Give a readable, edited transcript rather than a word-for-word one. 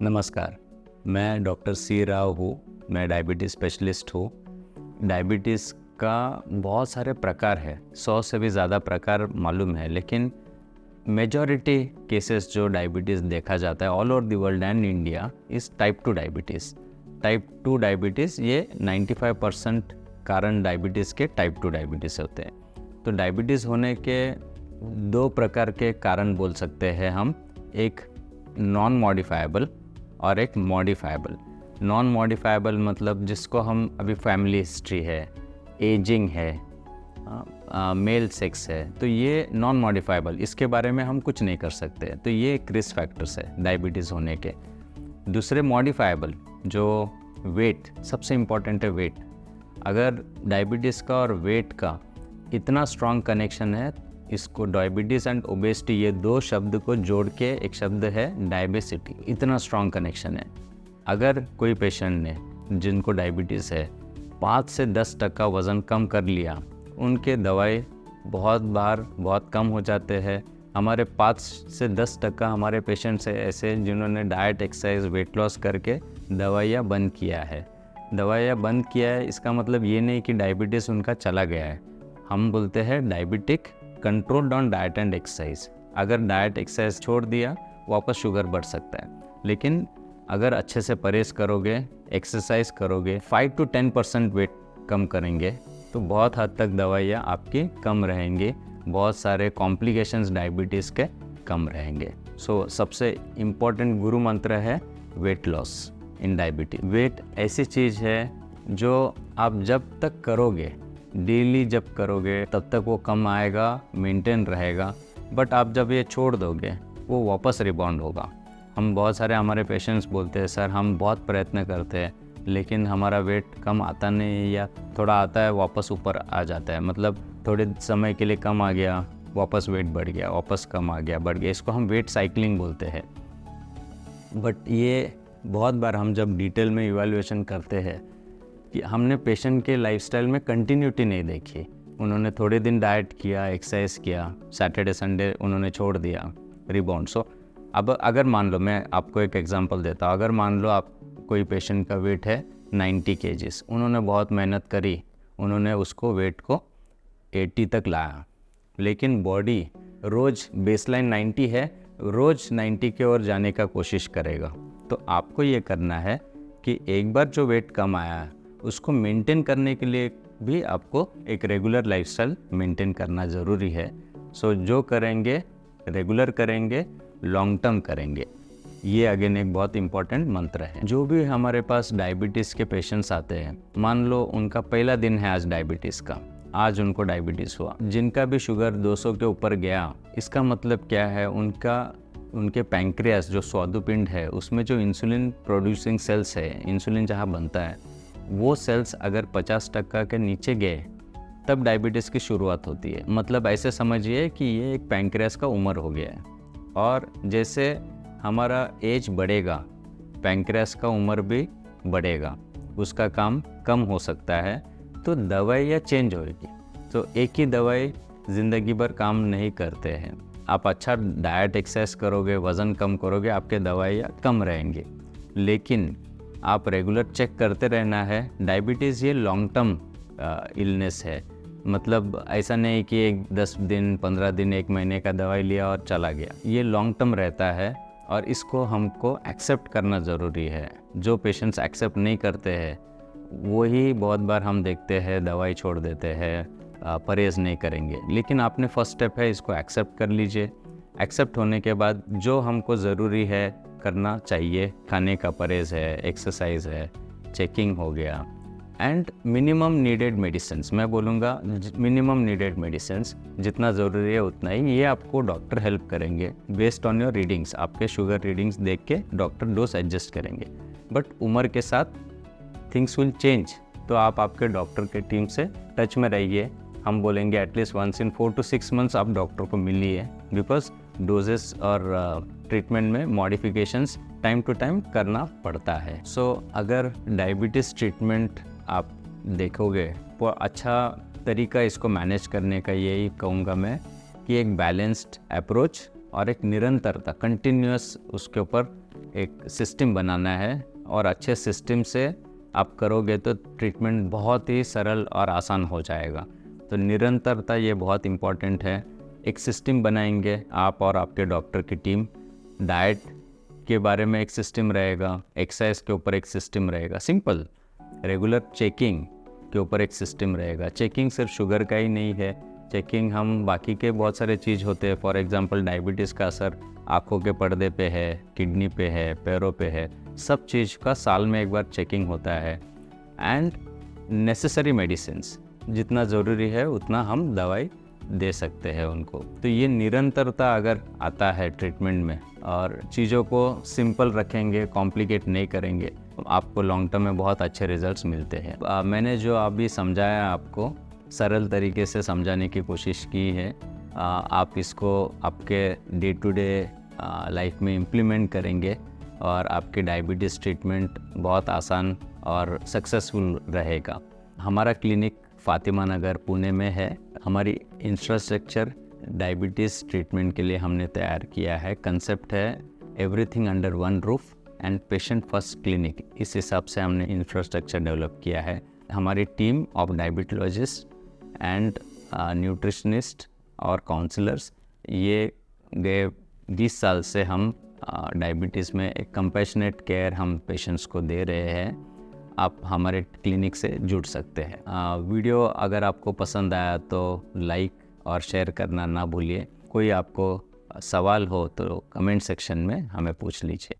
नमस्कार, मैं doctor C Rao हूँ। मैं डायबिटीज़ स्पेशलिस्ट हूँ। डायबिटीज़ का बहुत सारे प्रकार है, 100 से भी ज़्यादा प्रकार मालूम है, लेकिन मेजॉरिटी केसेस जो डायबिटीज़ देखा जाता है all over the world and India is type 2 diabetes. Type 2 diabetes ये 95% कारण डायबिटीज़ के टाइप 2 डायबिटीज़ होते हैं। तो डायबिटीज़ होने के दो प्रकार के कारण बोल सकते हैं हम, एक नॉन मॉडिफाइबल और एक मॉडिफाइबल। नॉन मॉडिफाइबल मतलब जिसको हम अभी फैमिली हिस्ट्री है, एजिंग है, मेल सेक्स है, तो ये नॉन मॉडिफाइबल, इसके बारे में हम कुछ नहीं कर सकते। तो ये एक रिस्क फैक्टर्स है डायबिटीज़ होने के। दूसरे मॉडिफाइबल जो वेट, सबसे इम्पॉर्टेंट है वेट। अगर डायबिटीज़ का और वेट का इतना स्ट्रॉन्ग कनेक्शन है, इसको डायबिटीज़ एंड ओबेसिटी ये दो शब्द को जोड़ के एक शब्द है डायबिसिटी, इतना स्ट्रॉन्ग कनेक्शन है। अगर कोई पेशेंट ने जिनको डायबिटीज़ है 5 से 10% वज़न कम कर लिया, उनके दवाई बहुत बार बहुत कम हो जाते हैं। हमारे 5 से 10% हमारे पेशेंट्स हैं ऐसे जिन्होंने डाइट, एक्सरसाइज, वेट लॉस करके दवाइयाँ बंद किया है। दवाइयाँ बंद किया है इसका मतलब ये नहीं कि डायबिटीज़ उनका चला गया है। हम बोलते हैं diabetic controlled on diet and exercise. अगर डाइट एक्सरसाइज छोड़ दिया वापस शुगर बढ़ सकता है, लेकिन अगर अच्छे से परहेज़ करोगे, एक्सरसाइज करोगे, 5 to 10% वेट कम करेंगे तो बहुत हद तक दवाइयाँ आपकी कम रहेंगी, बहुत सारे कॉम्प्लिकेशंस डायबिटीज़ के कम रहेंगे। सबसे इम्पोर्टेंट गुरु मंत्र है weight loss in diabetes. Weight ऐसी चीज़ है जो आप जब तक करोगे, डेली जब करोगे तब तक वो कम आएगा, मेंटेन रहेगा, बट आप जब ये छोड़ दोगे वो वापस रिबाउंड होगा। हम बहुत सारे हमारे पेशेंट्स बोलते हैं, सर हम बहुत प्रयत्न करते हैं लेकिन हमारा वेट कम आता नहीं, या थोड़ा आता है वापस ऊपर आ जाता है, मतलब थोड़े समय के लिए कम आ गया, वापस वेट बढ़ गया, वापस कम आ गया, बढ़ गया। इसको हम वेट साइकिलिंग बोलते हैं। बट ये बहुत बार हम जब डिटेल में इवैल्यूएशन करते हैं कि हमने पेशेंट के लाइफस्टाइल में कंटिन्यूटी नहीं देखी। उन्होंने थोड़े दिन डाइट किया, एक्सरसाइज किया, सैटरडे संडे उन्होंने छोड़ दिया, रिबाउंड। अब अगर मान लो, मैं आपको एक एग्जांपल देता हूँ, अगर मान लो आप कोई पेशेंट का वेट है 90 kgs, उन्होंने बहुत मेहनत करी, उन्होंने उसको वेट को 80 तक लाया, लेकिन बॉडी रोज़ बेसलाइन 90 है, रोज़ 90 की ओर जाने का कोशिश करेगा। तो आपको ये करना है कि एक बार जो वेट कम आया है उसको मेंटेन करने के लिए भी आपको एक रेगुलर लाइफस्टाइल मेंटेन करना ज़रूरी है। जो करेंगे रेगुलर करेंगे, लॉन्ग टर्म करेंगे। ये अगेन एक बहुत इम्पॉर्टेंट मंत्र है। जो भी हमारे पास डायबिटीज़ के पेशेंट्स आते हैं, मान लो उनका पहला दिन है आज डायबिटीज़ का, आज उनको डायबिटीज़ हुआ, जिनका भी शुगर 200 के ऊपर गया, इसका मतलब क्या है, उनके पैंक्रियास जो स्वादुपिंड है उसमें जो इंसुलिन प्रोड्यूसिंग सेल्स है, इंसुलिन जहाँ बनता है, वो सेल्स अगर 50% के नीचे गए तब डायबिटीज़ की शुरुआत होती है। मतलब ऐसे समझिए कि ये एक पैंक्रियास का उम्र हो गया है, और जैसे हमारा एज बढ़ेगा पैंक्रियास का उम्र भी बढ़ेगा, उसका काम कम हो सकता है, तो दवाइयाँ चेंज होगी। तो एक ही दवाई ज़िंदगी भर काम नहीं करते हैं। आप अच्छा डाइट, एक्सरसाइज करोगे, वज़न कम करोगे, आपके दवाइयाँ कम रहेंगी, लेकिन आप रेगुलर चेक करते रहना है। डायबिटीज़ ये लॉन्ग टर्म इलनेस है, मतलब ऐसा नहीं कि एक 10 दिन, 15 दिन, 1 महीने का दवाई लिया और चला गया। ये लॉन्ग टर्म रहता है और इसको हमको एक्सेप्ट करना ज़रूरी है। जो पेशेंट्स एक्सेप्ट नहीं करते हैं वही बहुत बार हम देखते हैं दवाई छोड़ देते हैं, परहेज़ नहीं करेंगे। लेकिन आपने फर्स्ट स्टेप है, इसको एक्सेप्ट कर लीजिए। एक्सेप्ट होने के बाद जो हमको ज़रूरी है करना चाहिए, खाने का परहेज़ है, एक्सरसाइज है, चेकिंग हो गया, एंड मिनिमम नीडेड मेडिसिन्स, मैं बोलूँगा मिनिमम नीडेड मेडिसिन्स, जितना ज़रूरी है उतना ही। ये आपको डॉक्टर हेल्प करेंगे बेस्ड ऑन योर रीडिंग्स। आपके शुगर रीडिंग्स देख के डॉक्टर डोज एडजस्ट करेंगे। बट उम्र के साथ थिंग्स विल चेंज, तो आप आपके डॉक्टर के टीम से टच में रहिए। हम बोलेंगे at least once in 4 to 6 months आप डॉक्टर को मिलिए, बिकॉज डोजेस और ट्रीटमेंट में मॉडिफिकेशंस टाइम टू टाइम करना पड़ता है। अगर डायबिटीज़ ट्रीटमेंट आप देखोगे तो अच्छा तरीका इसको मैनेज करने का यही कहूँगा मैं कि एक बैलेंस्ड अप्रोच और एक निरंतरता, कंटिन्यूअस उसके ऊपर एक सिस्टम बनाना है, और अच्छे सिस्टम से आप करोगे तो ट्रीटमेंट बहुत ही सरल और आसान हो जाएगा। तो निरंतरता ये बहुत इम्पॉर्टेंट है। एक सिस्टम बनाएंगे आप और आपके डॉक्टर की टीम। डाइट के बारे में एक सिस्टम रहेगा, एक्सरसाइज के ऊपर एक सिस्टम रहेगा, सिंपल। रेगुलर चेकिंग के ऊपर एक सिस्टम रहेगा। चेकिंग सिर्फ शुगर का ही नहीं है, चेकिंग हम बाकी के बहुत सारे चीज़ होते हैं। फॉर एग्जांपल डायबिटीज़ का असर आँखों के पर्दे पे है, किडनी पे है, पैरों पे है, सब चीज़ का साल में एक बार चेकिंग होता है। एंड नेसेसरी मेडिसिन्स, जितना ज़रूरी है उतना हम दवाई दे सकते हैं उनको। तो ये निरंतरता अगर आता है ट्रीटमेंट में, और चीज़ों को सिंपल रखेंगे, कॉम्प्लिकेट नहीं करेंगे, आपको लॉन्ग टर्म में बहुत अच्छे रिजल्ट्स मिलते हैं। मैंने जो अभी समझाया आपको, सरल तरीके से समझाने की कोशिश की है। आप इसको आपके डे टू डे लाइफ में इम्प्लीमेंट करेंगे और आपके डायबिटीज़ ट्रीटमेंट बहुत आसान और सक्सेसफुल रहेगा। हमारा क्लिनिक फातिमा नगर पुणे में है। हमारी इंफ्रास्ट्रक्चर डायबिटीज़ ट्रीटमेंट के लिए हमने तैयार किया है। कंसेप्ट है everything under one roof and patient first clinic. इस हिसाब से हमने इंफ्रास्ट्रक्चर डेवलप किया है। हमारी team of diabetologist and nutritionist और काउंसलर्स, ये गए 20 साल से हम डायबिटीज़ में एक कंपैशनेट केयर हम पेशेंट्स को दे रहे हैं। आप हमारे क्लिनिक से जुड़ सकते हैं। वीडियो अगर आपको पसंद आया तो लाइक और शेयर करना ना भूलिए। कोई आपको सवाल हो तो कमेंट सेक्शन में हमें पूछ लीजिए।